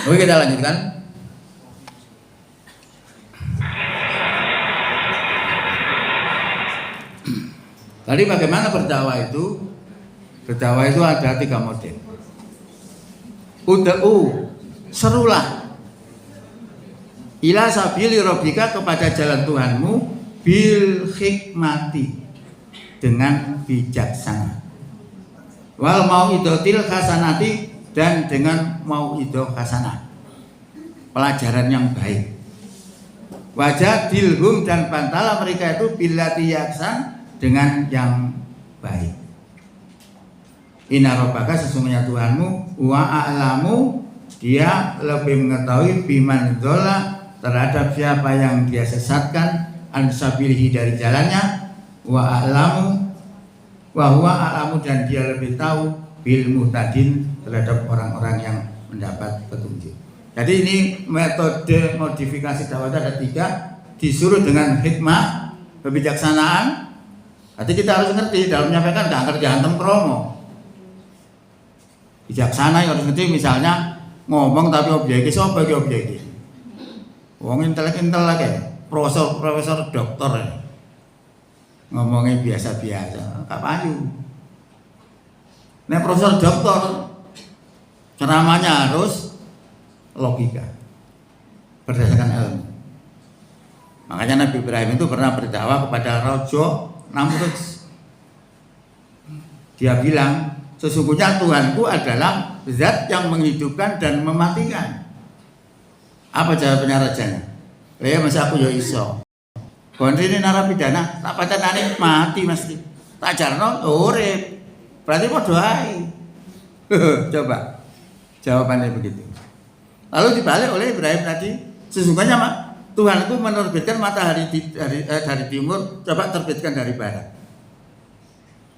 Oke, kita lanjutkan. Tadi bagaimana berdakwah itu? Berdakwah itu ada 3 model. Ud'u, serulah ila sabili rabbika, kepada jalan Tuhanmu, bil hikmati, dengan bijaksana, wal mau'idotil hasanati, dan dengan mau'idoh hasanah, pelajaran yang baik. Wajadilhum, dan bantalah mereka itu billati yaksan, dengan yang baik. Inna rabbaka, sesungguhnya Tuhanmu, wa a'lamu, dia lebih mengetahui biman dzola, terhadap siapa yang dia sesatkan, an sabilihi, dari jalannya, wa a'lamu, wa huwa a'lamu, dan dia lebih tahu bil muhtadin, terhadap orang-orang yang mendapat petunjuk. Jadi ini metode modifikasi dakwah ada 3, disuruh dengan hikmah, kebijaksanaan. Jadi kita harus ngerti dalam menyampaikan, gak ngerti hantem promo. Bijaksana harus ngerti, misalnya ngomong tapi objeknya siapa ki objeknya? Wong intelek-intel lagi, profesor doktor ya. Ngomongnya biasa-biasa, gak payu. Nah, profesor doktor ceramahnya harus logika, berdasarkan ilmu. Makanya Nabi Ibrahim itu pernah berdakwah kepada Raja Namrud. Dia bilang, sesungguhnya Tuhanku adalah zat yang menghidupkan dan mematikan. Apa jawabannya rajanya? Ya masa aku ya iso. Kon ini narapidana, tak pacanane mati mesti. Tak jarno urip. Berarti mau doai. Coba jawabannya begitu. Lalu dibalik oleh Ibrahim tadi, sesungguhnya Tuhan itu menerbitkan matahari dari timur, coba terbitkan dari barat.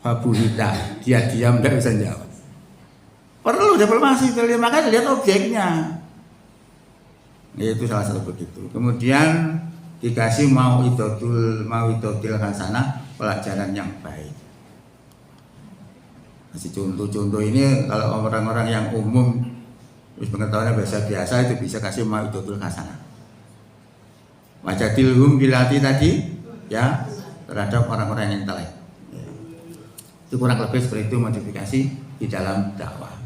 Fabuhita, dia diam, tidak bisa jawab. Perlu diplomasi, makanya lihat objeknya. Itu salah satu begitu. Kemudian dikasih mau'idotil hasanah, pelajaran yang baik. Kasih contoh-contoh ini kalau orang-orang yang umum pengetahuannya biasa-biasa itu bisa kasih mau'idotil hasanah. Wajadilhum bilati tadi ya, terhadap orang-orang yang intelek. Itu kurang lebih seperti itu modifikasi di dalam dakwah.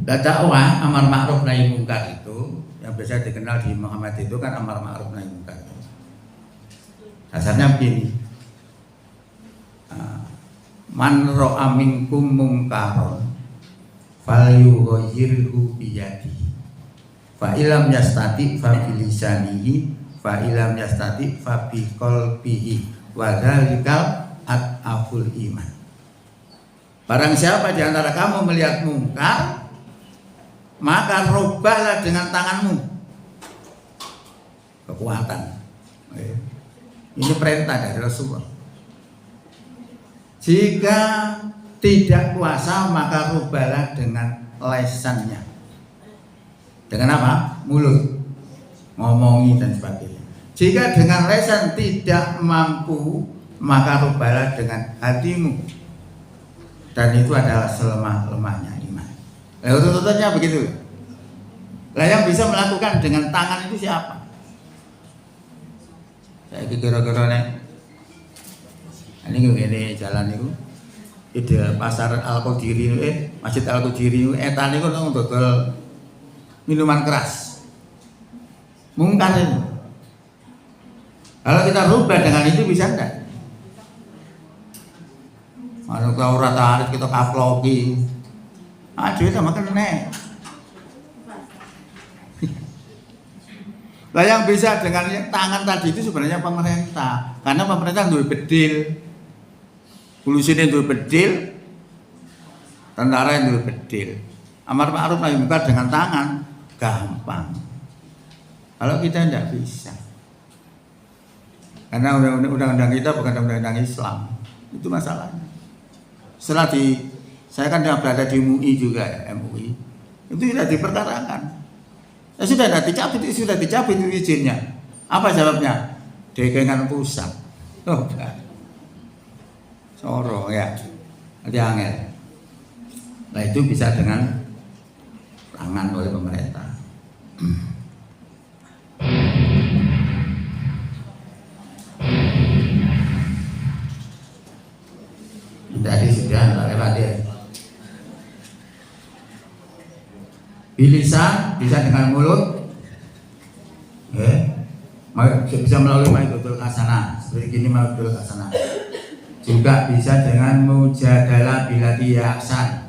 Dakwah amar ma'ruf nahi mungkar itu yang biasa dikenal di Muhammad itu kan amar ma'ruf nahi mungkar. Dasarnya begini. Man ra'a minkum mungkaron falyughayyirhu biyadihi, fa illam yastati fa bilisanihi, fa illam yastati fa biqalbihi, wa dzalikal at'aful iman. Barang siapa di antara kamu melihat mungkar, maka rubahlah dengan tanganmu. Kekuatan. Ini perintah dari Rasulullah. Jika tidak kuasa, maka rubahlah dengan lesannya. Dengan apa? Mulut, ngomongi dan sebagainya. Jika dengan lesan tidak mampu, maka rubahlah dengan hatimu. Dan itu adalah selemah-lemahnya iman. Tuntutannya begitu. Lah yang bisa melakukan dengan tangan itu siapa? Saya kira-kira nih. Ini jalan itu. Ide pasar Al-Qadiri, Masjid Al-Qadiri, etan itu untuk dodol minuman keras. Mungkar itu. Kalau kita rubah dengan itu bisa enggak? Kalau kita ora tarik kita kaploki. Aduh sama kena. Lah yang bisa dengan tangan tadi itu sebenarnya pemerintah. Karena pemerintah duwe bedil. Polisinya duwe bedil, tentara yang duwe bedil. Amar ma'ruf nahi mungkar dengan tangan gampang. Kalau kita tidak bisa, karena undang-undang kita bukan undang-undang Islam, itu masalahnya. Setelah saya kan berada di MUI juga ya, MUI, itu sudah diperkarakan. Ya sudah dicabut itu izinnya. Apa jawabnya? Dekengan pusat. Oh, Soro ya, nanti angel. Nah itu bisa dengan tangan oleh pemerintah. Tadi sudah lewat ya. Bilisan bisa dengan mulut, bisa melalui maidotul hasanah seperti gini maidotul hasanah. Juga bisa dengan mujadalah bilati yaksan,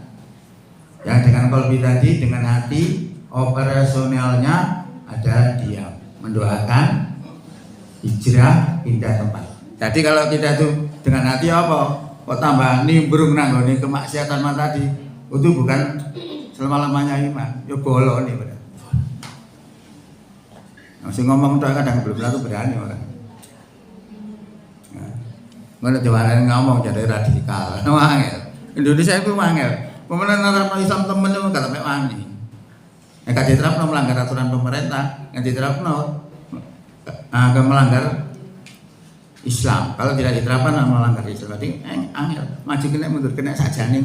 yang dengan qalbi tadi, dengan hati. Operasionalnya adalah diam, mendoakan hijrah pindah tempat. Jadi kalau kita tuh dengan hati apa? Kok tambah nimbrung nanggone kemaksiatan tadi, itu bukan selama-lamanya iman, ya bolong nih benar. Masih ngomong tuh kadang belum lalu berani orang. Mana jawaban ngomong jadi radikal, wangel. Indonesia itu wangel. Pemenang antara Islam temen itu kata mek wani. Yang kata diterapno melanggar aturan pemerintah, yang diterapno melanggar Islam. Kalau tidak diterapkan melanggar Islam. Berarti angel, maju kena mundur kena saja nih.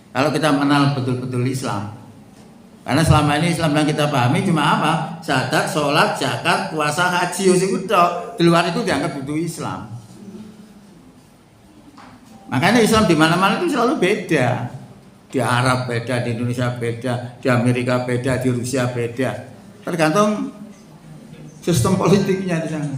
Kalau kita mengenal betul-betul Islam, karena selama ini Islam yang kita pahami cuma apa? Syahadat, sholat, zakat, puasa, haji, itu di luar itu dianggap itu Islam. Makanya Islam di mana-mana itu selalu beda. Di Arab beda, di Indonesia beda, di Amerika beda, di Rusia beda. Tergantung sistem politiknya di sana.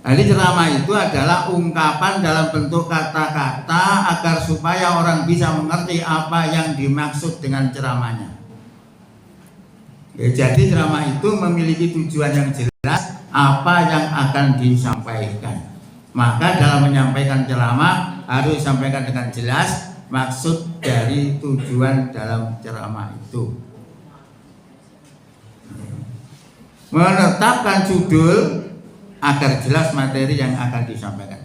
Jadi ceramah itu adalah ungkapan dalam bentuk kata-kata agar supaya orang bisa mengerti apa yang dimaksud dengan ceramahnya. Ya, jadi ceramah itu memiliki tujuan yang jelas apa yang akan disampaikan. Maka dalam menyampaikan ceramah harus disampaikan dengan jelas maksud dari tujuan dalam ceramah itu. Menetapkan judul agar jelas materi yang akan disampaikan.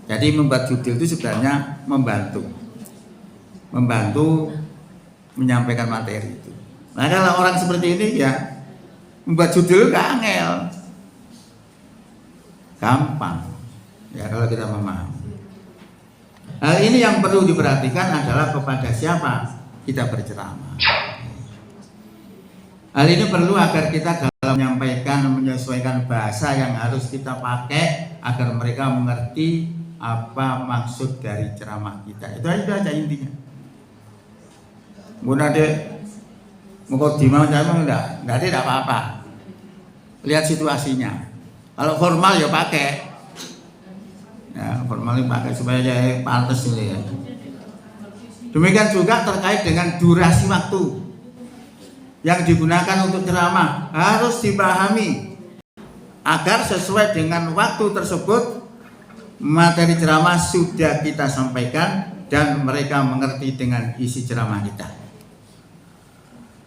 Jadi membuat judul itu sebenarnya membantu menyampaikan materi itu. Nah kalau orang seperti ini ya membuat judul gak angel, gampang ya kalau kita memahami. Hal ini yang perlu diperhatikan adalah kepada siapa kita berceramah. Hal ini perlu agar kita dalam menyampaikan, menyesuaikan bahasa yang harus kita pakai agar mereka mengerti apa maksud dari ceramah kita. Itu aja intinya. Bunda dek, mau dimau jangan enggak apa-apa. Lihat situasinya. Kalau formal ya pakai. Ya, formal pakai supaya jadi pantas ini ya. Demikian juga terkait dengan durasi waktu yang digunakan untuk ceramah harus dipahami agar sesuai dengan waktu tersebut materi ceramah sudah kita sampaikan dan mereka mengerti dengan isi ceramah kita.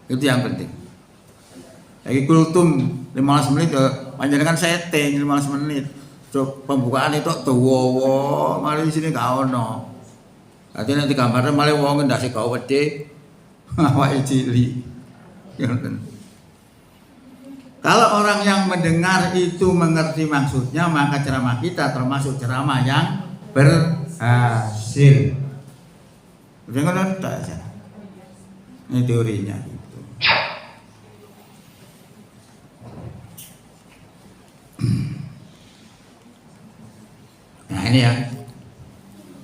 Itu yang penting. Lagi kultum 15 menit panjenengan setting 15 menit. Pembukaan itu tuwa, mari sini gak ono. Dadi nek digambarne malah wong ndase gawe wedhe awake cilik. Kalau orang yang mendengar itu mengerti maksudnya, maka ceramah kita termasuk ceramah yang berhasil. Jangan saja. Ini teorinya gitu. Nah ini ya.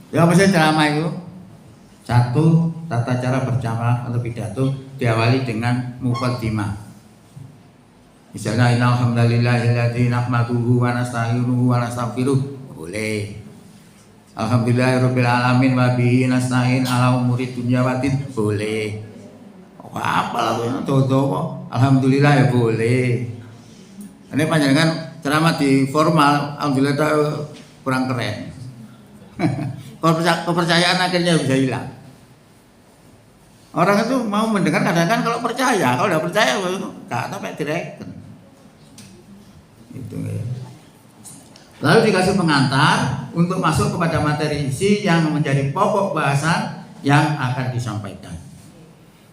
Ya apa sih ceramah itu? Satu, tata cara berceramah atau pidato diawali dengan muqaddimah. Misalnya innal hamdalillahilladzi nahmaduhu wa nasta'inuhu wa nastaghfiruh, boleh. Alhamdulillahirabbil alamin wa bihi nasta'in ala umuri dunya waddin, boleh. Apa lah itu? Alhamdulillah ya boleh. Ini panjenengan ceramah di formal, alhamdulillah kurang keren. Kepercayaan akhirnya bisa hilang. Orang itu mau mendengar kadang-kadang kalau percaya, kalau tidak percaya nggak sampai direken. Itu ya. Lalu dikasih pengantar untuk masuk kepada materi isi yang menjadi pokok bahasan yang akan disampaikan.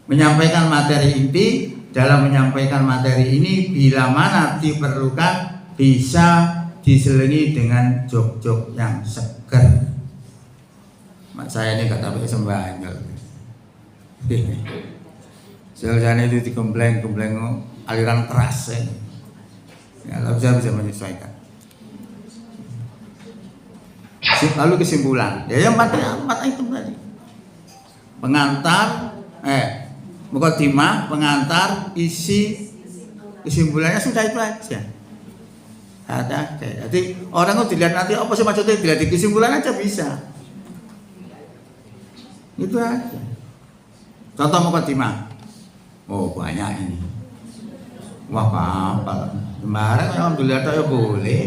Menyampaikan materi inti dalam menyampaikan materi ini bila mana diperlukan bisa diselingi dengan jok-jok yang seger. Mak saya ini kata pakai sembangal. Soalnya itu digembleng aliran keras ya, tapi saya bisa menyesuaikan. Lalu kesimpulan, ya yang empat item tadi. Pengantar, mukadimah, pengantar, isi, kesimpulannya sudah itu aja. Ada. Jadi orang itu dilihat nanti apa sih maksudnya, dilihat di kesimpulan aja bisa. Itu aja. Contoh mukadimah. Oh banyak ini. Wah apa? Kemarin alhamdulillah ya boleh.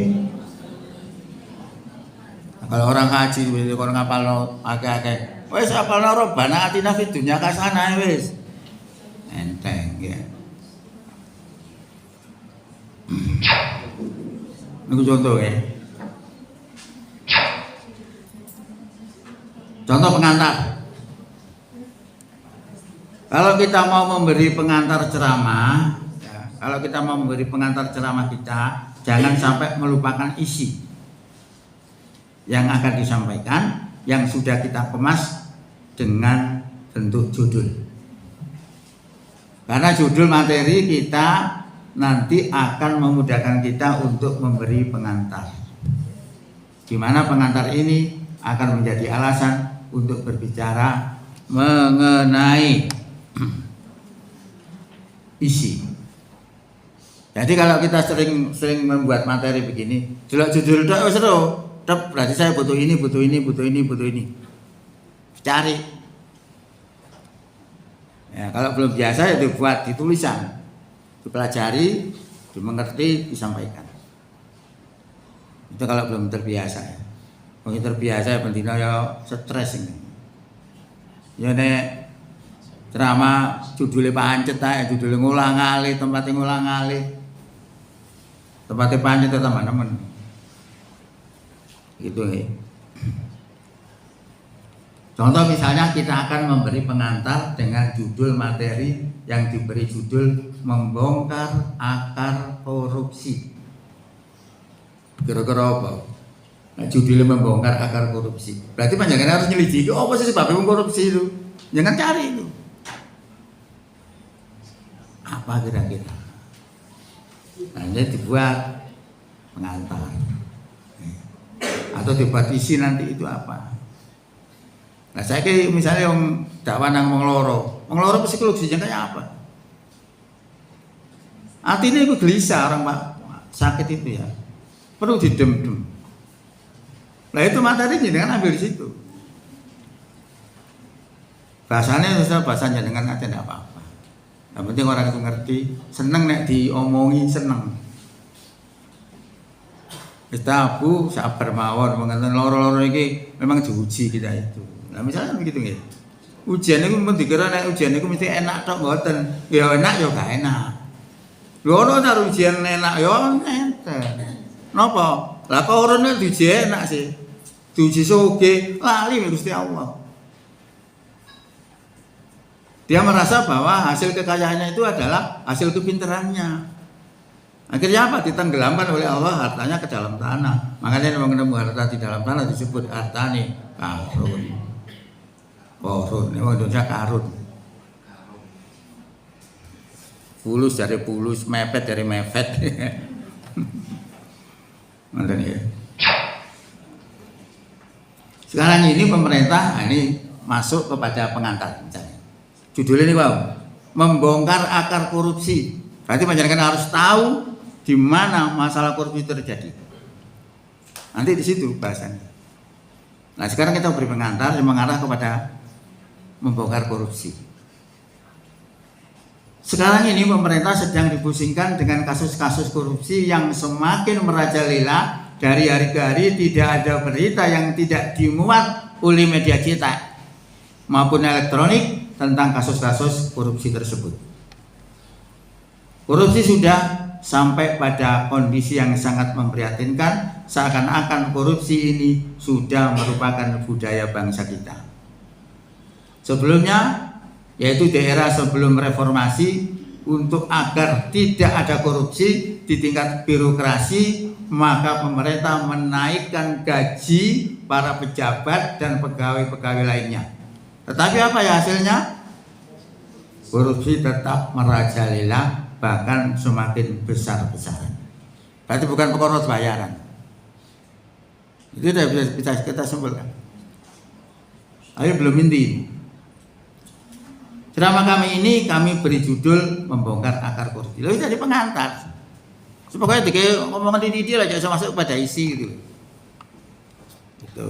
Kalau orang haji, orang ngapal akeh-akeh, wes apal Rabbana atina fid dunya hasanah wes. Enteng ya. Ini contoh ya. Contoh pengantar. Kalau kita mau memberi pengantar ceramah, ya, kalau kita mau memberi pengantar ceramah kita, jangan sampai melupakan isi yang akan disampaikan, yang sudah kita kemas dengan bentuk judul. Karena judul materi kita nanti akan memudahkan kita untuk memberi pengantar. Di mana pengantar ini akan menjadi alasan untuk berbicara mengenai isi. Jadi kalau kita sering membuat materi begini, jelek judul itu seru. Berarti saya butuh ini. Cari. Ya, kalau belum biasa ya dibuat di tulisan, dipelajari, dimengerti, disampaikan. Itu kalau belum terbiasa ya. Kalau terbiasa ya pentina ya stres ini. Ya nek ceramah judulnya pancet ae, judulnya ngulang-alih, tempatnya ngulang-alih. Tempatnya pancet itu teman-teman. Gitu ya. Contoh misalnya kita akan memberi pengantar dengan judul materi yang diberi judul membongkar akar korupsi. Kira-kira apa? Nah, judulnya membongkar akar korupsi. Berarti panjangan harus nyelidiki apa sih sebabnya korupsi itu? Jangan cari itu. Apa kira-kira? Hanya dibuat pengantar. Atau dibuat isi nanti itu apa? Nah saya kayak misalnya yang dakwah nang wong loro psikologisnya kayak apa? Artinya itu gelisah orang pak sakit itu ya, perlu didem-dem. Nah itu materinya dengan ambil di situ. Bahasanya sudah bahasanya dengan aja tidak apa-apa. Yang penting orang itu ngerti, seneng nek diomongi seneng. Kita bu sabar mawon mengenai loro-loro ini memang diuji kita itu. Nah misalnya begitu ya. Ujian itu pun dikira nek ujian itu mesti enak tok mboten. Ya enak ya gak enak. Lho ono tar ujian enak ya enten. Napa? Lah kok orone diuji enak sih. Diuji sugih lali Gusti Allah. Dia merasa bahwa hasil kekayaannya itu adalah hasil kepintarannya. Akhirnya apa? Ditenggelamkan oleh Allah hartanya ke dalam tanah. Makanya yang menemu harta di dalam tanah disebut hartane karun. Korun, ini Indonesia karun. Fulus dari fulus, mepet dari mepet. Nonton ya. Sekarang ini pemerintah ini masuk kepada pengantar misalnya. Judulnya ini wow, membongkar akar korupsi. Berarti masyarakat harus tahu di mana masalah korupsi terjadi. Nanti di situ bahasannya. Nah sekarang kita beri pengantar yang mengarah kepada membongkar korupsi. Sekarang ini pemerintah sedang dipusingkan dengan kasus-kasus korupsi yang semakin merajalela. Dari hari ke hari tidak ada berita yang tidak dimuat oleh media cetak maupun elektronik tentang kasus-kasus korupsi tersebut. Korupsi sudah sampai pada kondisi yang sangat memprihatinkan, seakan-akan korupsi ini sudah merupakan budaya bangsa kita. Sebelumnya, yaitu di era sebelum reformasi, untuk agar tidak ada korupsi di tingkat birokrasi, maka pemerintah menaikkan gaji para pejabat dan pegawai-pegawai lainnya. Tetapi apa ya hasilnya? Korupsi tetap merajalela, bahkan semakin besar-besaran. Berarti bukan perkara bayaran. Itu sudah bisa kita simpulkan. Ayo belum inti. Ceramah kami ini kami beri judul membongkar akar korupsi. Lalu jadi pengantar. Pokoknya dikira ngomongan ini dia lah, jangan masuk pada isi gitu. Gitu.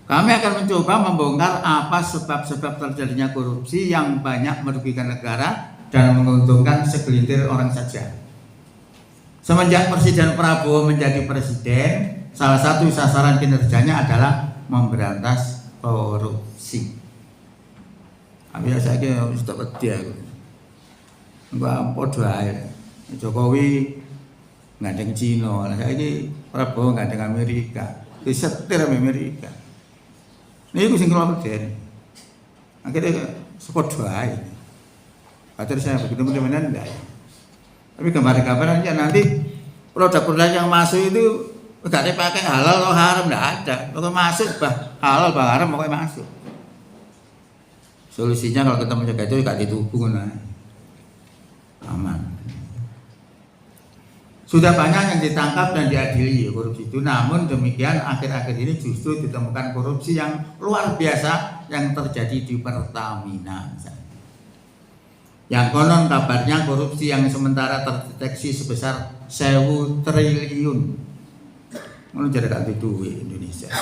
Kami akan mencoba membongkar apa sebab-sebab terjadinya korupsi yang banyak merugikan negara dan menguntungkan segelintir orang saja. Semenjak Presiden Prabowo menjadi presiden, salah satu sasaran kinerjanya adalah memberantas korupsi. Biasa saya sudah pedih aku. Enggak podo ae. Jokowi ngandeng Cina, saiki Prabowo ngandeng Amerika. Disetir Amerika. Niku sing kula pedhen. Akhirnya sepodo ae. Padahal saya begitu mudah-mudahan enggak. Tapi gambar-gambaran ya nanti produk-produk yang masuk itu enggak dipakai halal atau haram, enggak ada. Pokoknya masuk bah halal bah haram pokoknya masuk. Solusinya kalau kita menjaga itu enggak ditubuh nah. Aman. Sudah banyak yang ditangkap dan diadili korupsi itu, namun demikian akhir-akhir ini justru ditemukan korupsi yang luar biasa yang terjadi di Pertamina misalnya. Yang konon kabarnya korupsi yang sementara terdeteksi sebesar 1.000 triliun. Ngono jadi gak duwe Indonesia.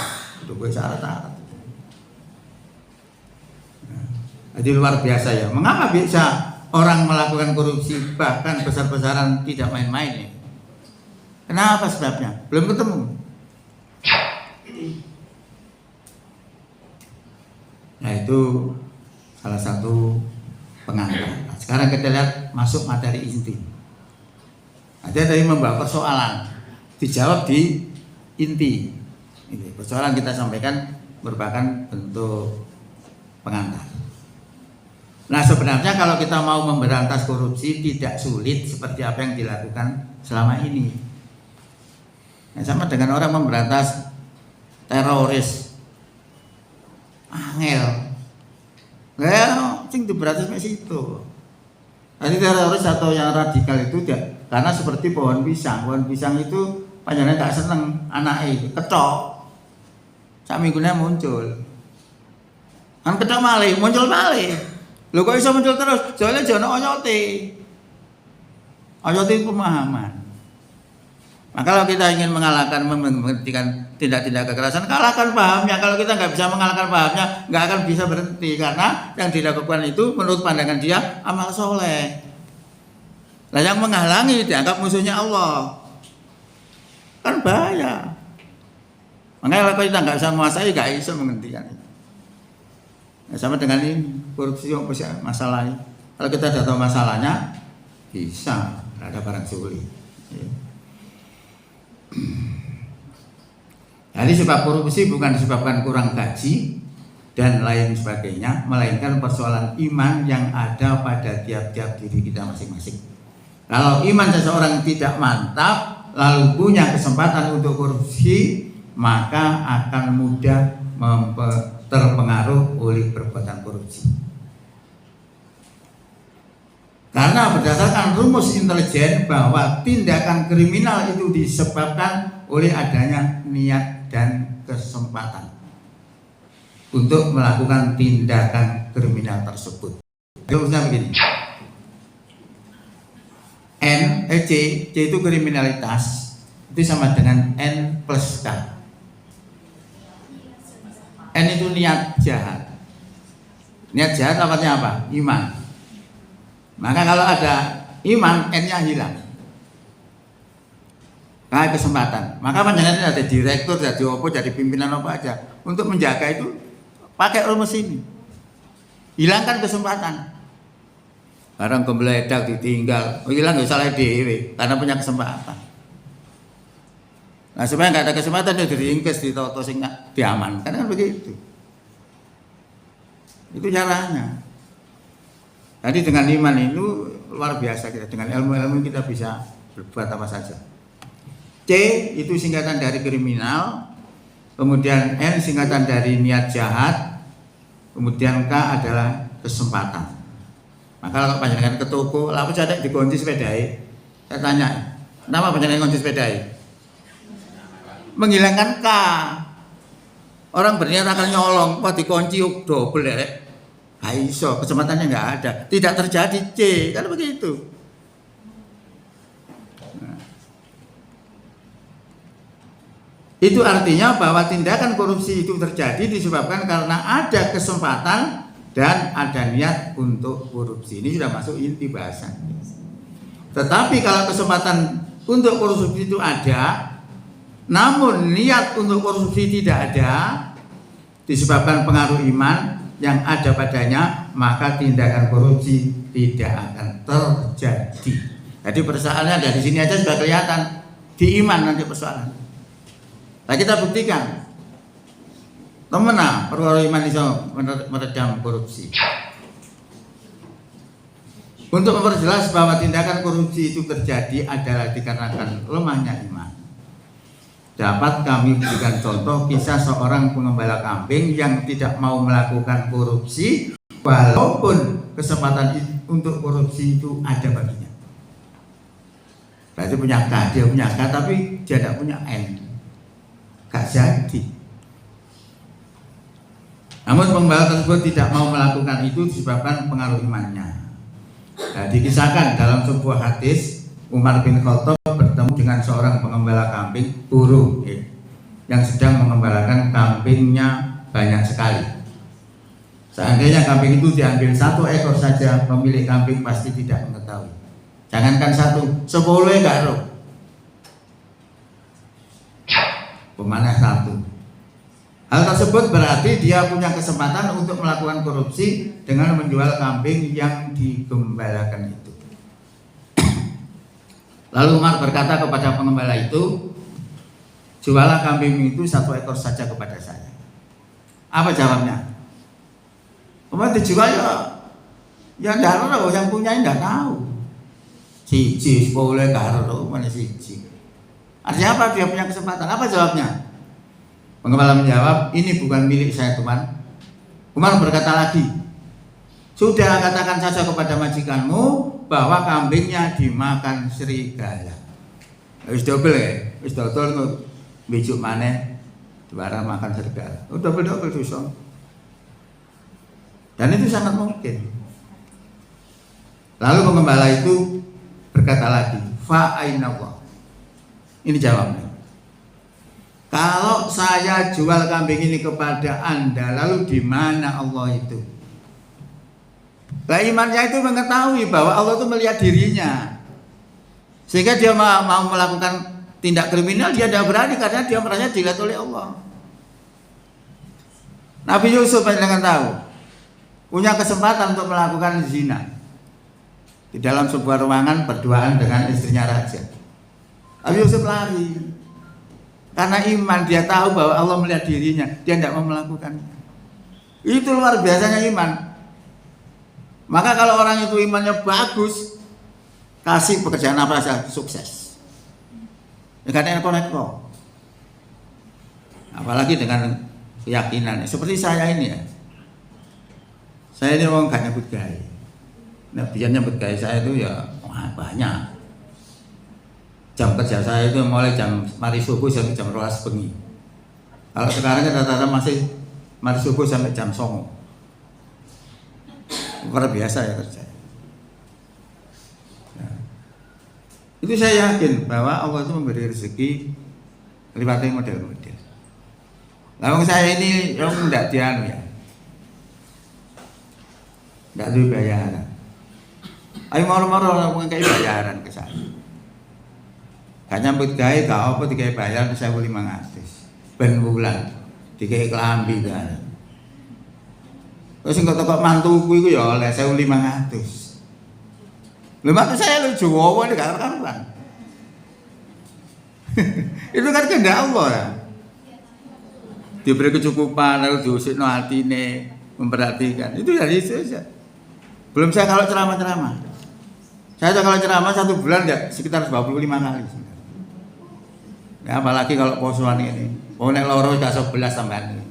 Duwe syarat-syarat. Jadi luar biasa ya. Mengapa bisa orang melakukan korupsi bahkan besar-besaran tidak main-main ya? Kenapa sebabnya? Belum ketemu. Nah itu salah satu pengantar. Sekarang kita lihat masuk materi inti. Ada tadi membawa persoalan, dijawab di inti. Persoalan kita sampaikan merupakan bentuk pengantar. Nah sebenarnya kalau kita mau memberantas korupsi tidak sulit seperti apa yang dilakukan selama ini. Nah, sama dengan orang memberantas teroris, angel. Nah, sing diberantas mek situ. Jadi teroris atau yang radikal itu dia, karena seperti pohon pisang itu panjangnya tak seneng anaknya ketok. Sak minggune muncul. Kan ketok malih, muncul malih. Lho kok iso muncul terus? Soalnya jono oyote. Oyote itu pemahaman. Nah, kalau kita ingin mengalahkan, menghentikan tindak-tindak kekerasan, kalahkan pahamnya. Kalau kita nggak bisa mengalahkan pahamnya, nggak akan bisa berhenti. Karena yang dilakukan itu menurut pandangan dia amal soleh. Nah yang menghalangi dianggap musuhnya Allah. Kan bahaya. Makanya kalau kita nggak bisa menguasai, nggak bisa menghentikan itu. Nah, sama dengan ini, korupsi yang masalahnya. Kalau kita sudah tahu masalahnya, bisa. Nggak ada barang sulit. Ya. Jadi sebab korupsi bukan disebabkan kurang gaji dan lain sebagainya, melainkan persoalan iman yang ada pada tiap-tiap diri kita masing-masing. Kalau iman seseorang tidak mantap, lalu punya kesempatan untuk korupsi, maka akan mudah terpengaruh oleh perbuatan korupsi. Karena berdasarkan rumus intelijen bahwa tindakan kriminal itu disebabkan oleh adanya niat dan kesempatan untuk melakukan tindakan kriminal tersebut. Rumusnya begini. C itu kriminalitas, itu sama dengan N plus K. N itu niat jahat. Niat jahat artinya apa? Iman. Maka kalau ada iman, N-nya hilang. Kayak kesempatan. Maka panjangannya ada direktur, jadi opo, jadi pimpinan apa aja. Untuk menjaga itu pakai rumus ini. Hilangkan kesempatan. Barang gembledak ditinggal, hilang nggak salah dewe karena punya kesempatan. Nah supaya nggak ada kesempatan dia diringkes, ditoto sing diamankan kan begitu. Itu caranya. Jadi dengan iman itu luar biasa kita. Dengan ilmu-ilmu kita bisa berbuat apa saja. C itu singkatan dari kriminal. Kemudian N singkatan dari niat jahat. Kemudian K adalah kesempatan. Maka kalau panjenengan ke toko, lalu saya dikunci sepedai. Saya tanya, kenapa panjenengan kunci sepedai? Menghilangkan K. Orang berniat akan nyolong, wah dikunci double ya. Iso, kesempatannya nggak ada, tidak terjadi C, kan begitu. Nah. Itu artinya bahwa tindakan korupsi itu terjadi disebabkan karena ada kesempatan dan ada niat untuk korupsi. Ini sudah masuk inti bahasan. Tetapi kalau kesempatan untuk korupsi itu ada, namun niat untuk korupsi tidak ada, disebabkan pengaruh iman yang ada padanya, maka tindakan korupsi tidak akan terjadi. Jadi persoalannya dari sini aja sudah kelihatan, di iman nanti persoalan. Nah kita buktikan, temenan perkara iman bisa meredam korupsi. Untuk memperjelas bahwa tindakan korupsi itu terjadi adalah dikarenakan lemahnya iman, dapat kami berikan contoh kisah seorang pengembala kambing yang tidak mau melakukan korupsi walaupun kesempatan untuk korupsi itu ada baginya. Berarti punya K, dia punya K tapi dia tidak punya N, gak jadi. Namun pengembala tersebut tidak mau melakukan itu disebabkan pengaruh imannya. Nah, dikisahkan dalam sebuah hadis, Umar bin Khattab bertemu dengan seorang pengembala kambing burung yang sedang mengembalakan kambingnya banyak sekali. Seandainya kambing itu diambil 1 ekor saja, pemilik kambing pasti tidak mengetahui. Jangankan 1, 10 enggak roh. Pemanah 1. Hal tersebut berarti dia punya kesempatan untuk melakukan korupsi dengan menjual kambing yang digembalakan itu. Lalu Umar berkata kepada pengembala itu, jualah kambing itu 1 ekor saja kepada saya. Apa jawabnya? Umar dijual ya tidak tahu, yang punya tidak tahu. Siji, 10 karo, mana siji. Artinya apa? Dia punya kesempatan. Apa jawabnya? Pengembala menjawab, ini bukan milik saya teman. Umar berkata lagi, sudah katakan saja kepada majikanmu bahwa kambingnya dimakan serigala. Wis double ya, wis dodol bijuk maneh barang makan serigala. Double dosa. Dan itu sangat mungkin. Lalu pengembala itu berkata lagi, fa aina Allah. Ini jawabnya. Kalau saya jual kambing ini kepada Anda, lalu di mana Allah itu? Nah, imannya itu mengetahui bahwa Allah itu melihat dirinya, sehingga dia mau melakukan tindak kriminal, dia tidak berani karena dia merasa dilihat oleh Allah. Nabi Yusuf jangan tahu punya kesempatan untuk melakukan zina di dalam sebuah ruangan berduaan dengan istrinya raja. Nabi Yusuf lari. Karena iman, dia tahu bahwa Allah melihat dirinya, dia tidak mau melakukannya. Itu luar biasanya iman. Maka kalau orang itu imannya bagus, kasih pekerjaan apa saja sukses. Ya kadang neko-neko. Apalagi dengan keyakinan. Seperti saya ini ya. Saya ini orang gak nyebut gaya. Nah, biar nyebut gaya saya itu ya banyak. Jam kerja saya itu mulai jam mari subuh sampai jam 12 bengi. Kalau sekarang kan rata-rata masih mari subuh sampai jam 09.00. Luar biasa ya kerja. Nah, itu saya yakin bahwa Allah itu memberi rezeki lewatnya model-model. Lalu saya ini yang tidak dianu ya, tidak ada bayaran. Ayo moro-moro orang kayak bayaran ke saya. Gak nyambut gawe gak apa digawe bayar 1.500 ben bulan digawe klambi kan. Terus sing kok mantuku iku ya oleh 1.500. Lha mak saya lu Jawa gak karuan. Itu kan kehendak Allah ya. Diberi kecukupan lalu diusikno atine memperhatikan. Itu dari itu saja. Belum saya kalau ceramah-ceramah. Saya kalau ceramah 1 bulan ya sekitar 25 kali. Ya, apalagi kalau posoan ini. Nek loro gak 11 tambahan ini.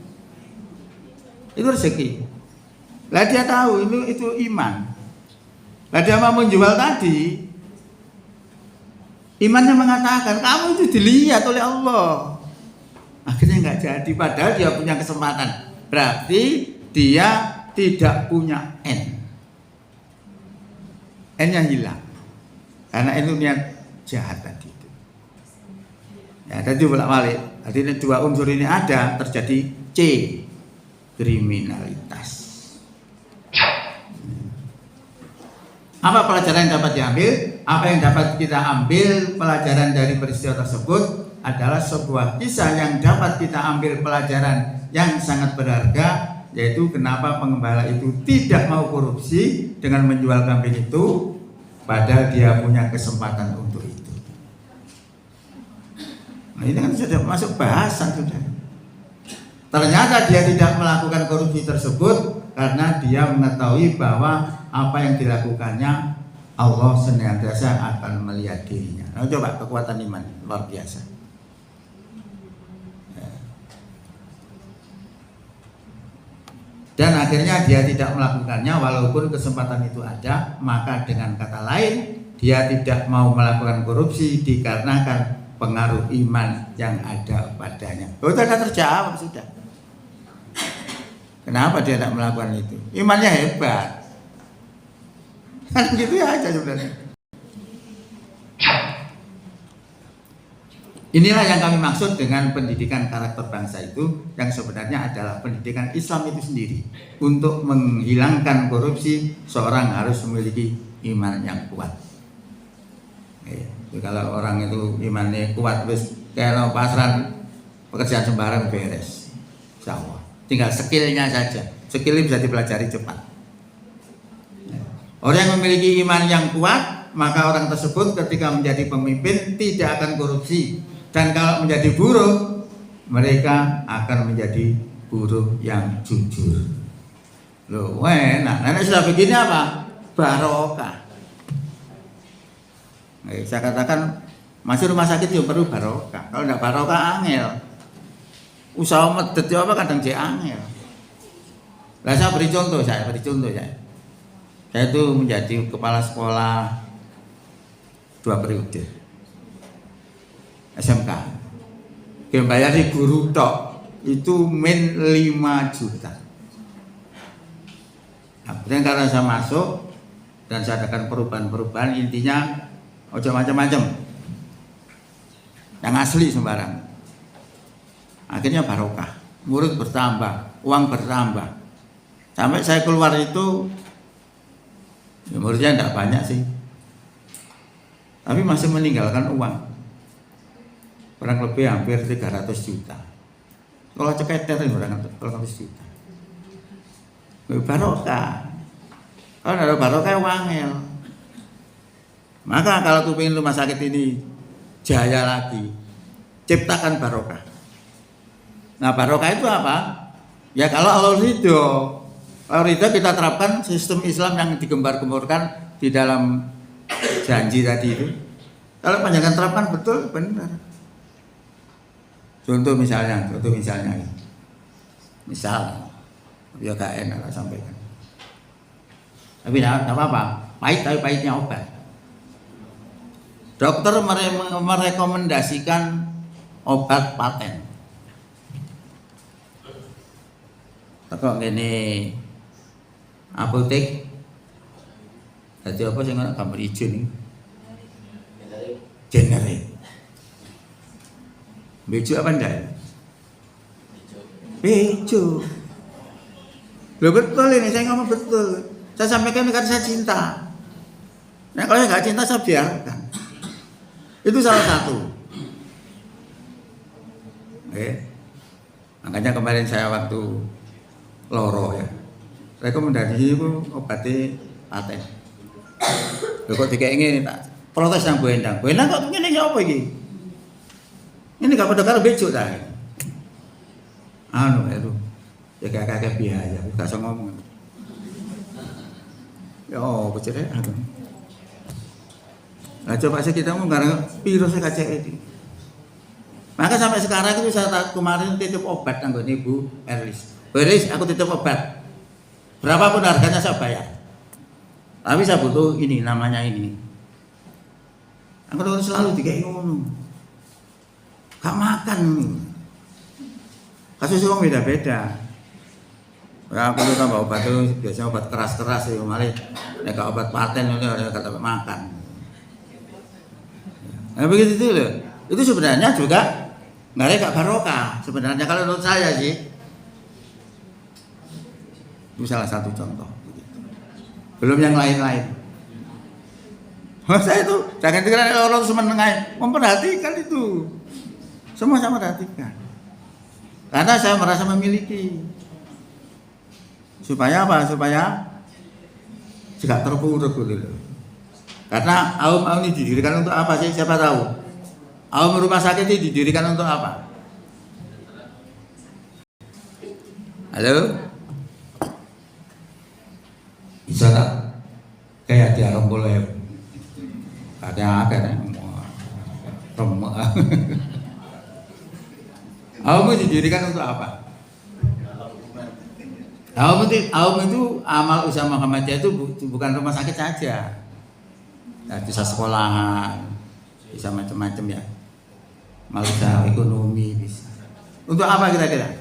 Itu rezeki. Lah dia tahu itu iman. Lah dia mau menjual tadi. Imannya mengatakan kamu itu dilihat oleh Allah. Akhirnya nggak jadi. Padahal dia punya kesempatan. Berarti dia tidak punya N. N-nya hilang. Karena itu niat jahat tadi itu. Ya, tadi bolak-balik. Jadi 2 unsur ini ada, terjadi C, kriminalitas. Apa pelajaran yang dapat diambil? Apa yang dapat kita ambil pelajaran dari peristiwa tersebut adalah sebuah kisah yang dapat kita ambil pelajaran yang sangat berharga, yaitu kenapa pengembala itu tidak mau korupsi dengan menjual kambing itu, padahal dia punya kesempatan untuk itu. Nah, ini kan sudah masuk bahasan sudah. Ternyata dia tidak melakukan korupsi tersebut karena dia mengetahui bahwa apa yang dilakukannya Allah senantiasa akan melihat dirinya. Nah, coba kekuatan iman luar biasa. Dan akhirnya dia tidak melakukannya walaupun kesempatan itu ada. Maka dengan kata lain, dia tidak mau melakukan korupsi dikarenakan pengaruh iman yang ada padanya. Sudah terjawab sudah. Kenapa dia tidak melakukan itu? Imannya hebat. Kan gitu ya aja sebenarnya. Inilah yang kami maksud dengan pendidikan karakter bangsa itu, yang sebenarnya adalah pendidikan Islam itu sendiri. Untuk menghilangkan korupsi, seorang harus memiliki iman yang kuat. Kalau orang itu imannya kuat, terus kalau pasrah pekerjaan sembarang beres, insya Allah. Tinggal skillnya saja. Skillnya bisa dipelajari cepat. Orang yang memiliki iman yang kuat, maka orang tersebut ketika menjadi pemimpin tidak akan korupsi. Dan kalau menjadi buruh, mereka akan menjadi buruh yang jujur. Loh, enak. Nenek sudah begini apa? Barokah. Saya katakan masuk rumah sakit juga perlu barokah. Kalau tidak barokah angel. Usaha medet apa kadang je angel. Lah saya beri contoh saya. Saya itu menjadi kepala sekolah 2 periode SMK. Yang bayar di guru tok itu min 5 juta. Kemudian karena saya masuk dan saya adakan perubahan-perubahan, intinya ojo macam-macam, yang asli sembarang. Akhirnya barokah, murid bertambah, uang bertambah. Sampai saya keluar itu, ya muridnya tidak banyak sih, tapi masih meninggalkan uang kurang lebih hampir 300 juta. Kalau ceketer kurang 300 juta. Barokah. Kalau ada barokah wangel. Maka kalau kepingin rumah sakit ini jaya lagi, ciptakan barokah. Nah, barokah itu apa? Ya kalau Allah ridho. Kalau ridho kita terapkan sistem Islam yang digembar-gemborkan di dalam janji tadi itu. Kalau panjangan terapkan betul benar. Contoh misalnya, misal, ya gak enak lah sampaikan. Tapi tidak apa-apa, pahit tapi pahitnya obat. Dokter merekomendasikan obat paten. Kok gini apotek, jadi apa sih nggak gambar hijau nih? Generik. Bejo apa enggak? Bejo. Loh betul ini, saya ngomong betul. Saya sampaikan karena saya cinta. Nah kalau saya nggak cinta saya biarkan. Itu salah satu. Makanya kemarin saya waktu loro ya, rekomendasi itu obatnya paten. Loh kok dikayak ini tak protes yang Bu Endang kok begini ya apa ini? Ini gak pada karo bejo ta. Itu ya kakek biaya, gak usah ngomong. Ya oh, kecere aku. Nah, coba sih kita mau ngarang piro sih kaca ini. Maka sampai sekarang itu saya kemarin titip obat nanggon Ibu Erlis. Erlis, aku titip obat. Berapapun harganya saya bayar. Tapi saya butuh ini, namanya ini. Aku selalu dikai ngono. Gak makan. Kasus orang beda-beda. Ya, aku tuh tambah obat itu biasanya obat keras-keras ya, malah nek obat paten itu ada kata makan. Nah, begitu itu loh. Itu sebenarnya juga gak barokah sebenarnya kalau menurut saya sih. Itu salah satu contoh. Belum yang lain-lain. Saya itu jangan kira orang seneng memperhatikan itu. Semua saya perhatikan. Karena saya merasa memiliki. Supaya apa? Supaya tidak terpuruk gitu. Karena aum ini didirikan untuk apa sih? Siapa tahu? Aum rumah sakit ini didirikan untuk apa? Halo? Bisa tak? Kayak dia boleh ada remek. Aum didirikan untuk apa? Aum itu amal usaha Muhammadiyah itu bukan rumah sakit saja. Nah, bisa sekolahan, bisa macam-macam ya. Amal usaha ekonomi bisa. Untuk apa kira-kira?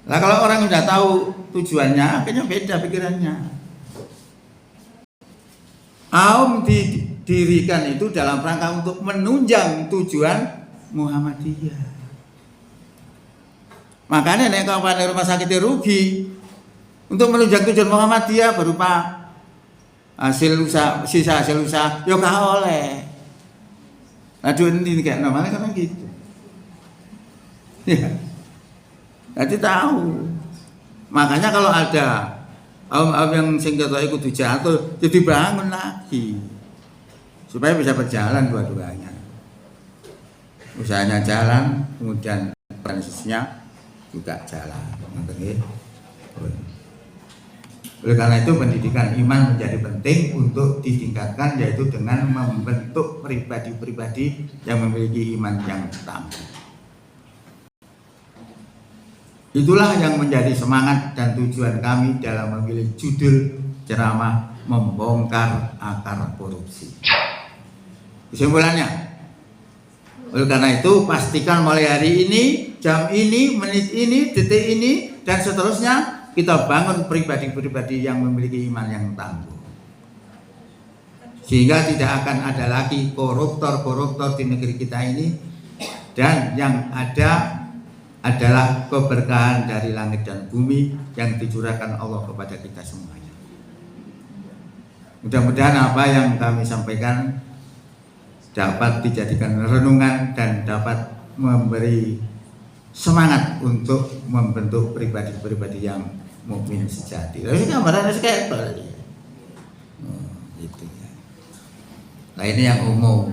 Nah, kalau orang sudah tahu tujuannya, akhirnya beda pikirannya. Aum didirikan itu dalam rangka untuk menunjang tujuan Muhammadiyah. Makanya nek kapan rumah sakit rugi untuk menunjang tujuan Muhammadiyah berupa hasil usaha, sisa hasil usaha, yo gak oleh. Nah, duit ini kayak namanya kan gitu. Ya. Jadi tahu. Makanya kalau ada aum-aum yang sing ketoke kudu jatuh, jadi bangun lagi. Supaya bisa berjalan dua-duanya. Usahanya jalan, kemudian organisasinya juga jalan. Oleh karena itu pendidikan iman menjadi penting untuk ditingkatkan, yaitu dengan membentuk pribadi-pribadi yang memiliki iman yang tangguh. Itulah yang menjadi semangat dan tujuan kami dalam memilih judul ceramah membongkar akar korupsi. Kesimpulannya, oleh karena itu pastikan mulai hari ini, jam ini, menit ini, detik ini, dan seterusnya kita bangun pribadi-pribadi yang memiliki iman yang tangguh. Sehingga tidak akan ada lagi koruptor-koruptor di negeri kita ini, dan yang ada adalah keberkahan dari langit dan bumi yang dicurahkan Allah kepada kita semuanya. Mudah-mudahan apa yang kami sampaikan dapat dijadikan renungan dan dapat memberi semangat untuk membentuk pribadi-pribadi yang mukmin sejati. Lalu gambarannya kayak apa? Gitu ya. Nah, ini yang umum,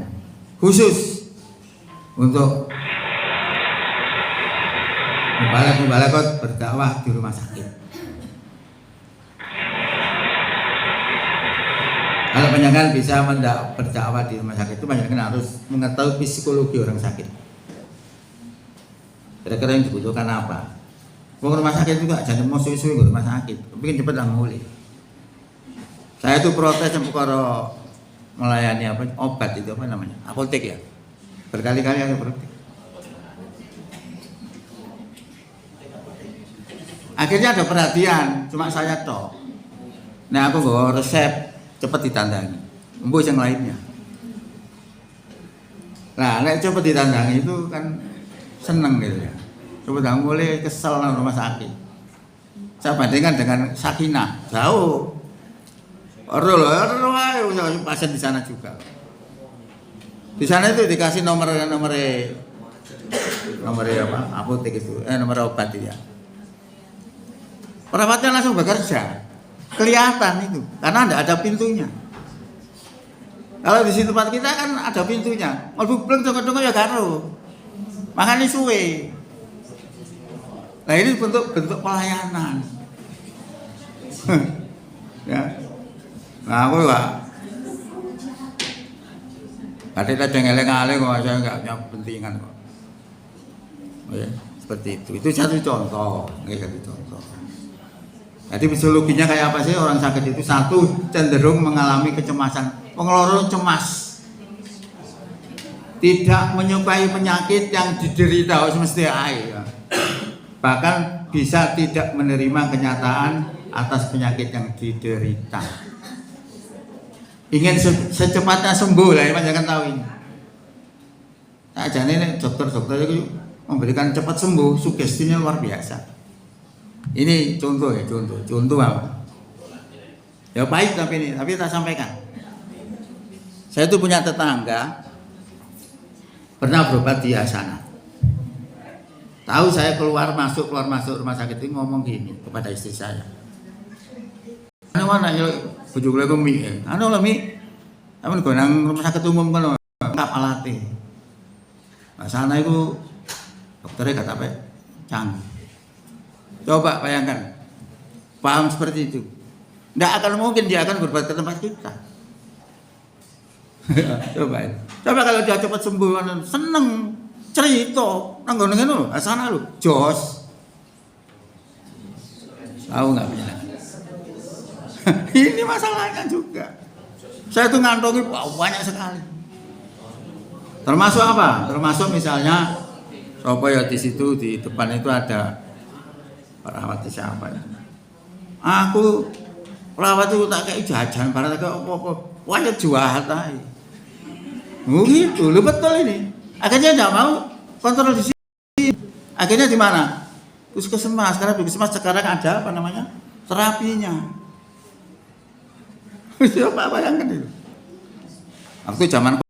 khusus untuk mubalak berdakwah di rumah sakit. Kalau panjenengan bisa berdakwah di rumah sakit itu panjenengan harus mengetahui psikologi orang sakit. Kira-kira yang dibutuhkan apa? Mau rumah sakit juga jangan mau suwi-suwi ke rumah sakit, bikin cepat lah mulai. Saya itu protes sama kalau melayani obat itu apa namanya? Apotek ya. Berkali-kali aku protes. Akhirnya ada perhatian, cuma saya toh. Nah, aku bawa resep cepat ditandangi. Embu yang lainnya. Nah, nek cepat ditandangi itu kan seneng gitu ya. Coba dah mulai kesel nang rumah sakit. Saya bandingkan dengan Sakinah, jauh. Orang pasien di sana juga. Di sana itu dikasih nomor apa? Apotek itu, nomor obat itu ya. Perawatnya langsung bekerja, kelihatan itu, karena tidak ada pintunya. Kalau di situ tempat kita kan ada pintunya, mau belum tunggu ya karo, makanya suwe. Nah, ini bentuk pelayanan. Nah, aku enggak. Tadi ada ngeleng-ngeleng kok, saya enggak punya kepentingan kok. Ya, seperti itu. Itu satu contoh, satu contoh. Jadi psikologinya kayak apa sih orang sakit itu? Satu, cenderung mengalami kecemasan. Pengelola cemas. Tidak menyukai penyakit yang diderita semesti ya. Bahkan bisa tidak menerima kenyataan atas penyakit yang diderita. Ingin secepatnya sembuh lah, ya, jangan tahu ini. Nah, jadi ini dokter-dokter itu memberikan cepat sembuh, sugestinya luar biasa. Ini contoh ya, contoh apa? Ya baik tapi kita sampaikan. Saya itu punya tetangga pernah berobat di Asana. Tahu saya keluar masuk rumah sakit ini ngomong gini kepada istri saya. Anu mana ya bojo kula ku mi. Anu lho mi. Amun go nang rumah sakit umum kono lengkap alate. Nah, sana itu dokternya kata apa? Canggih. Coba bayangkan. Paham seperti itu. Tidak akan mungkin dia akan berobat ke tempat kita. Coba kalau dia cepat sembuh, seneng cerita, nang ngono ngono, asana lu, jos. Tahu nggak punya? Ini masalahnya juga. Saya tuh ngantongi banyak sekali. Termasuk apa? Termasuk misalnya, sopo ya di situ di depan itu ada perawat siapa ya? Aku perawat itu tak kayak jajan, barang tak kayak apa-apa, wah ya jahat aja. Gitu, lu betul ini. Akhirnya nggak mau kontrol di sini. Akhirnya di mana? Puskesmas. Karena puskesmas sekarang ada apa namanya terapinya. Siapa bayangkan itu? Aku zaman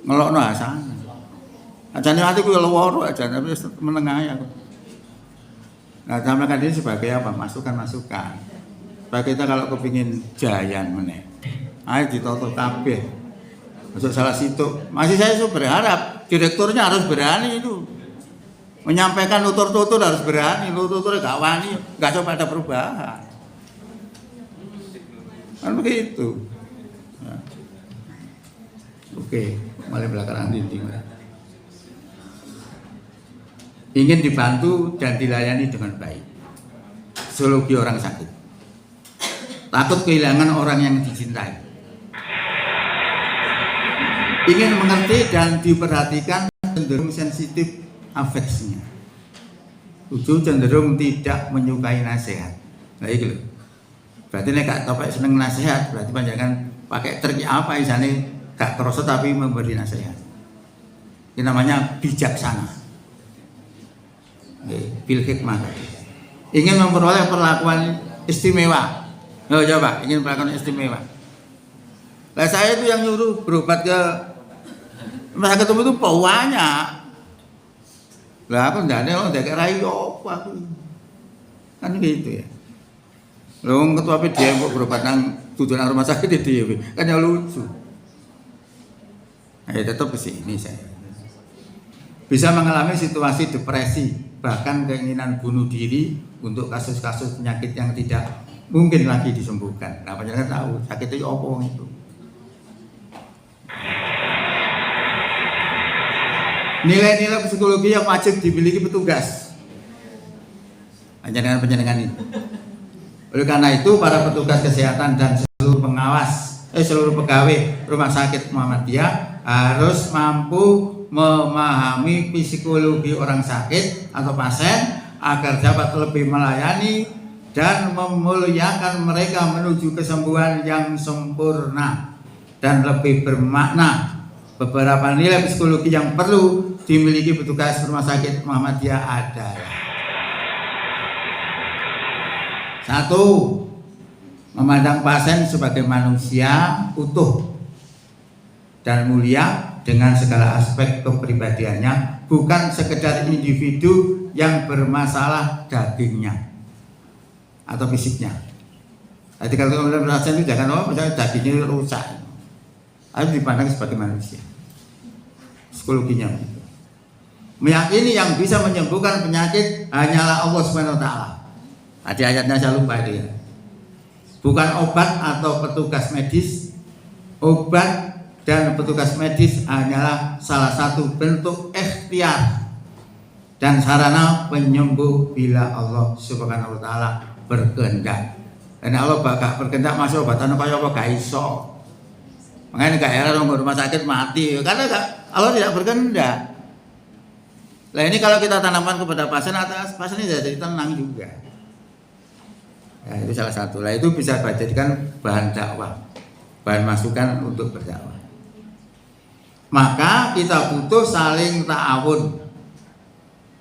ngelokno asana. Ajane hati ku loro aja tapi menengah aku. Nah, tambahkan ini sebagai apa? Masukan-masukan. Supaya kita kalau kepingin jayan meneh. Ayo ditoto kabeh. Masuk salah situ. Masih saya tuh berharap direkturnya harus berani itu. Menyampaikan tutur-tutur harus berani. Tutur-tutur gak wani, gak coba ada perubahan. Kan begitu. Nah. Oke, mulai belakangan dinding. Ingin dibantu dan dilayani dengan baik. Psikologi orang sakit. Takut kehilangan orang yang dicintai. Ingin mengerti dan diperhatikan, cenderung sensitif afeksinya. Tujuh, cenderung tidak menyukai nasihat. Nah itu loh. Berarti nek gak topek seneng nasihat, berarti panjangan pakai trik apa isane gak kerasa tapi memberi nasihat. Ini namanya bijaksana. Bil hikmah. Ingin memperoleh perlakuan istimewa. Oh, coba ingin perlakuan istimewa. Lah saya itu yang nyuruh berobat ke rumah sakit itu banyak. Lah aku ndak ada ndak rai opo aku. Kan gitu ya. Lho ketua PDM kok berobat nang tujuan rumah sakit dhewe. Kan ya lucu. Nah, tetap ke sini saya. Bisa mengalami situasi depresi, bahkan keinginan bunuh diri untuk kasus-kasus penyakit yang tidak mungkin lagi disembuhkan. Nah, panjenengan tahu sakit itu opo itu. Nilai-nilai psikologi yang wajib dimiliki petugas. Panjenengan ini. Oleh karena itu, para petugas kesehatan dan seluruh pegawai rumah sakit Muhammadiyah harus mampu memahami psikologi orang sakit atau pasien agar dapat lebih melayani dan memuliakan mereka menuju kesembuhan yang sempurna dan lebih bermakna. Beberapa nilai psikologi yang perlu dimiliki petugas rumah sakit Muhammadiyah adalah: 1. Memandang pasien sebagai manusia utuh dan mulia dengan segala aspek kepribadiannya, bukan sekedar individu yang bermasalah dagingnya atau fisiknya. Jadi kalau pasien itu jangan misalnya dagingnya rusak, harus dipandang sebagai manusia. Psikologinya meyakini yang bisa menyembuhkan penyakit hanyalah Allah Subhanahu wa taala. Ada ayatnya saya lupa itu ya. bukan obat atau petugas medis. Obat dan petugas medis hanyalah salah satu bentuk ikhtiar dan sarana penyembuh bila Allah Subhanahu wa taala berkehendak. Dan Allah bakal berkehendak masuk obatan kaya apa gak iso. Makanya gak heran orang rumah sakit mati karena Allah tidak berkehendak. Nah ini kalau kita tanamkan kepada pasien, atas pasien ini jadi tenang juga. Ya, itu salah satu. Lah itu bisa dijadikan bahan dakwah, bahan masukan untuk berdakwah. Maka kita butuh saling ta'awun.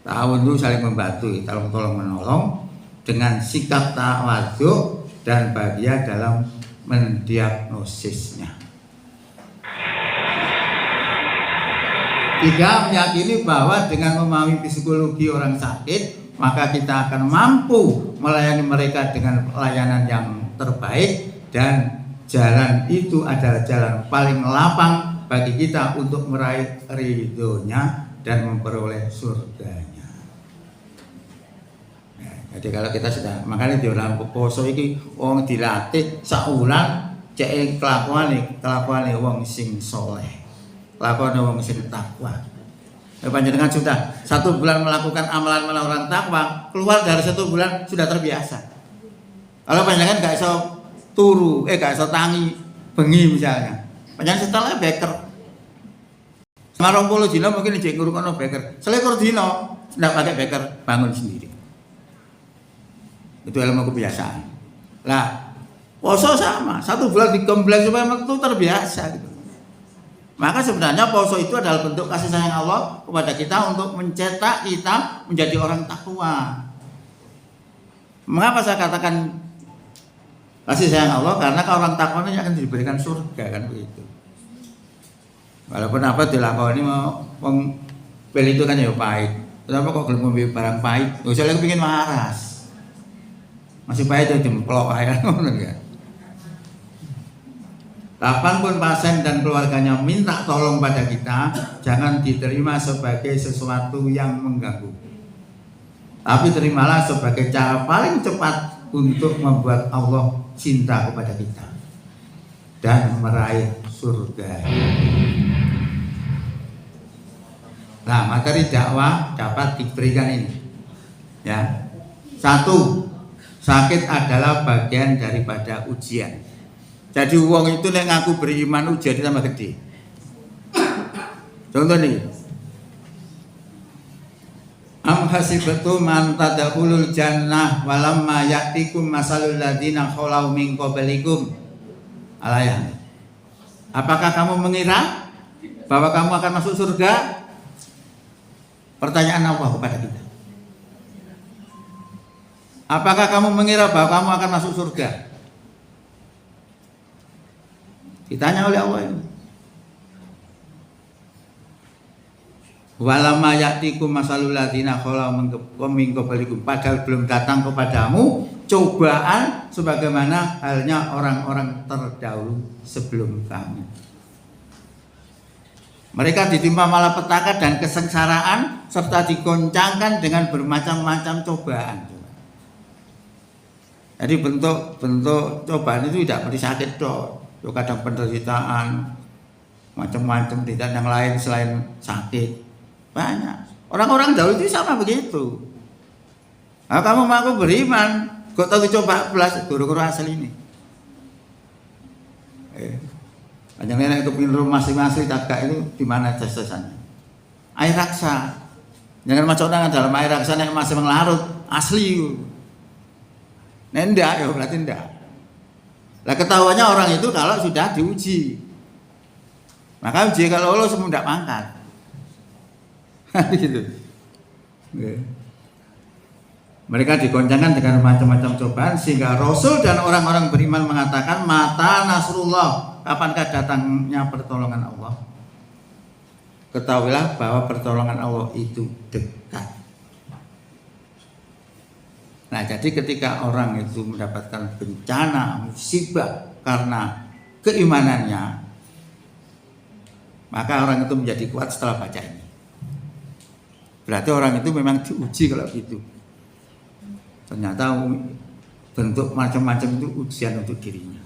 Ta'awun itu saling membantu, tolong menolong dengan sikap tawadhu dan bahagia dalam mendiagnosisnya. Tiga, meyakini bahwa dengan memahami psikologi orang sakit, maka kita akan mampu melayani mereka dengan pelayanan yang terbaik, dan jalan itu adalah jalan paling lapang bagi kita untuk meraih ridhonya dan memperoleh surganya. Nah, jadi kalau kita sudah, makanya di dalam poso ini wong dilatih saulan cek kelakuane wong sing soleh. Lakukan orang sing takwa. Panjenengan sudah 1 bulan melakukan amalan orang takwa, keluar dari 1 bulan sudah terbiasa. Kalau panjenengan gak iso turu, gak iso tangi bengi misalnya, panjenengan setelah beker. Sama 20 dina mungkin jek ngurungono beker. Selikur dina ndak pakai beker, bangun sendiri. Itu ilmu kebiasaan. Lah, poso sama, 1 bulan digembleng supaya metu terbiasa gitu. Maka sebenarnya poso itu adalah bentuk kasih sayang Allah kepada kita untuk mencetak kita menjadi orang takwa. Mengapa saya katakan kasih sayang Allah? Karena orang takwa ini akan diberikan surga, kan begitu. Walaupun apa dilakoni mau pil itu kan ya pahit. Kenapa kok gelem ngombe barang pahit? Saya lagi pengen waras. Masih pahit ya jemplok aja ngono ya. Kapanpun pasien dan keluarganya minta tolong pada kita, jangan diterima sebagai sesuatu yang mengganggu, tapi terimalah sebagai cara paling cepat untuk membuat Allah cinta kepada kita dan meraih surga. Nah, materi dakwah dapat diberikan ini. Ya. 1, sakit adalah bagian daripada ujian. Jadi uang itu nek ngaku beriman ujian tambah gede. Contoh nih. Am hasibatu man tadkhulul jannah walamma ya'tikum masalul ladzina khalau min qablikum. Alayah. Apakah kamu mengira bahwa kamu akan masuk surga? Pertanyaan Allah kepada kita. Apakah kamu mengira bahwa kamu akan masuk surga? Ditanya oleh Allah ini. Walama ya'tikum masalul ladzina khalau min qablikum, padahal belum datang kepadamu cobaan sebagaimana halnya orang-orang terdahulu sebelum kamu. Mereka ditimpa malapetaka dan kesengsaraan serta digoncangkan dengan bermacam-macam cobaan. Jadi bentuk cobaan itu tidak berarti sakit dong. Kadang penderitaan, macam-macam penderitaan yang lain selain sakit banyak. Orang-orang dahulu itu sama begitu. Nah, kamu mau beriman, kok tahu coba belas guru-guru asli ini. Panjang nenek itu pindah masing-masing tagak itu di mana jas-jasannya? Air raksa. Jangan macam orang dalam air raksa yang masih melarut asli. Nendak ya berarti ndak. Lah ketahuannya orang itu kalau sudah diuji. Maka uji kalau lolos tidak mangkat. Gitu. Mereka digoncangkan dengan macam-macam cobaan sehingga Rasul dan orang-orang beriman mengatakan mata nasrullah, kapankah datangnya pertolongan Allah? Ketahuilah bahwa pertolongan Allah itu dekat. Nah, jadi ketika orang itu mendapatkan bencana, musibah karena keimanannya, maka orang itu menjadi kuat setelah baca ini. Berarti orang itu memang diuji kalau gitu. Ternyata bentuk macam-macam itu ujian untuk dirinya.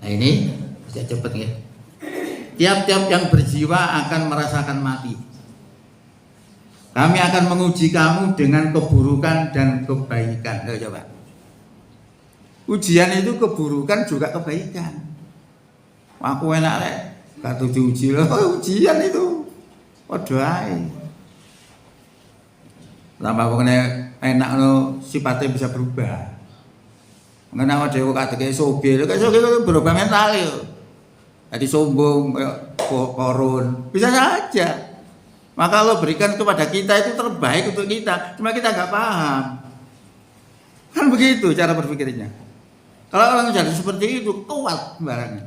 Nah ini bisa cepat ya. Tiap-tiap yang berjiwa akan merasakan mati. Kami akan menguji kamu dengan keburukan dan kebaikan. Coba. Ujian itu keburukan juga kebaikan. Aku enak rek, gak diuji loh. Ujian itu. Waduh ae. Tambah kene enak lo sifatnya bisa berubah. Mengenai dewa kata soge berubah mental yo. Jadi sombong, korun, bisa saja. Maka Allah berikan kepada kita itu terbaik untuk kita, cuma kita nggak paham. Kan begitu cara berpikirnya. Kalau orang jadi seperti itu kuat sembarangan.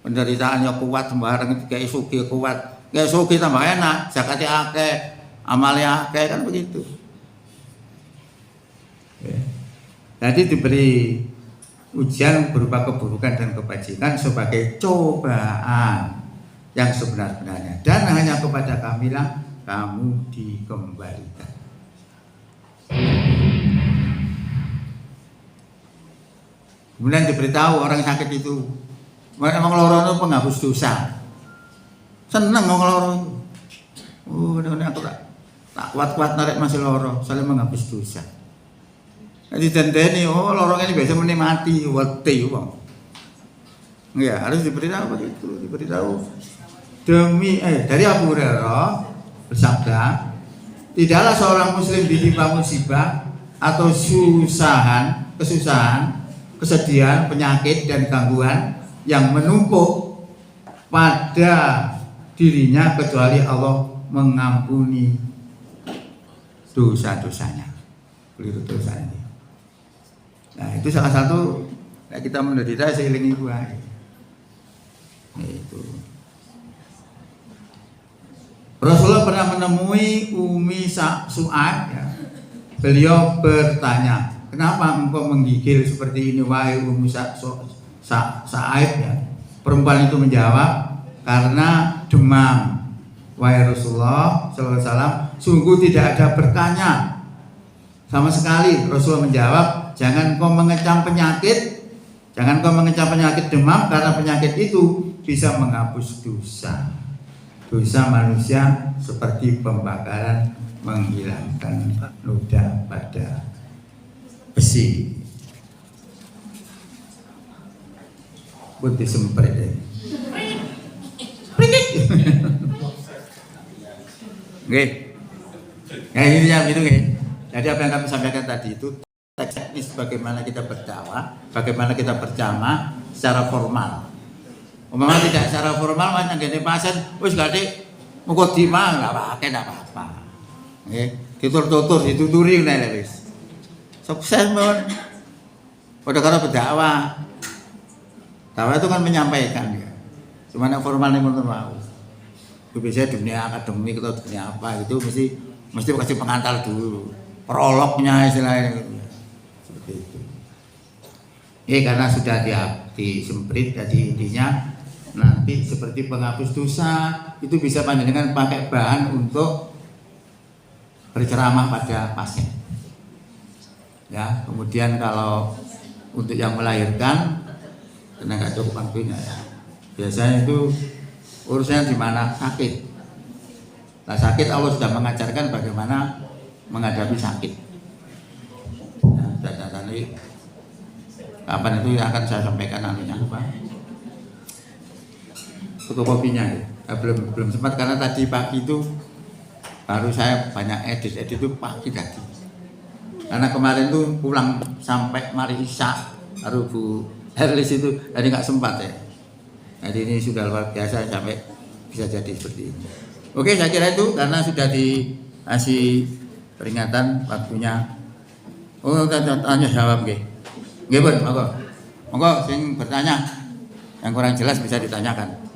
Penderitaannya kuat sembarangan, kayak suki kuat, kayak suki tambah enak, zakatnya akeh, amalnya akeh, kan begitu. Jadi diberi ujian berupa keburukan dan kebajikan sebagai cobaan yang sebenar-benarnya, dan hanya kepada kamilah kamu dikembalikan. Kemudian diberitahu orang sakit itu, memang loro itu penghapus dosa. Seneng ngomong loro itu. Oh, aku tak kuat-kuat narik masih loro, saling menghapus dosa. Jadi dendeni, oh lorong ini biasa menikmati, wati wong. Ya harus diberitahu begitu, diberitahu. Dari Abu Hurairah bersabda, tidaklah seorang muslim ditimpa musibah atau kesusahan, kesedihan, penyakit dan gangguan yang menumpuk pada dirinya kecuali Allah mengampuni dosa-dosanya. Keliru dosa ini. Nah itu salah satu kita menderita seiring itu aja. Itu. Rasulullah pernah menemui Umi Su'ad ya. Beliau bertanya, kenapa engkau menggigil seperti ini wahai Umi Sa'id ya? Perempuan itu menjawab, karena demam. Wahai Rasulullah SAW, sungguh tidak ada berkahnya sama sekali. Rasulullah menjawab, jangan kau mengecam penyakit demam, karena penyakit itu bisa menghapus dosa manusia seperti pembakaran menghilangkan noda pada besi. Putih semprit deh. Oke, ya ini ya itu nih. Jadi apa yang kami sampaikan tadi itu teknis bagaimana kita berdakwah, bagaimana kita berjamaah secara formal. Umpama tidak secara formal, macam gini pasien, wis gade mukadimah nggak apa-apa. Oke, ditur-tutur, dituturi nih wis. Sukses mon. Pada cara berdakwah, dakwah itu kan menyampaikan ya. Cuma yang formal ini menurut mau. Biasanya dunia akademik atau dunia apa itu mesti kasih pengantar dulu, prolognya istilahnya. Seperti itu. Karena sudah disemprit, jadi intinya nanti seperti penghapus dosa itu bisa panjenengan pakai bahan untuk berceramah pada pasien. Ya, kemudian kalau untuk yang melahirkan tenaga cukup waktunya ya. Biasanya itu urusannya di mana sakit. Nah, sakit Allah sudah mengajarkan bagaimana menghadapi sakit. Ya, tadi kapan itu akan saya sampaikan nantinya Pak. Fotokopinya ya. Belum sempat karena tadi pagi itu baru saya banyak edit itu pagi tadi. Karena kemarin tuh pulang sampai mari Isya baru Bu Herlis itu, jadi nggak sempat ya. Jadi ini sudah luar biasa sampai bisa jadi seperti ini. Oke, saya kira itu karena sudah dikasih peringatan waktunya. Oh, tanya jawab nggih. Nggih, Bun, monggo. Monggo sing bertanya yang kurang jelas bisa ditanyakan.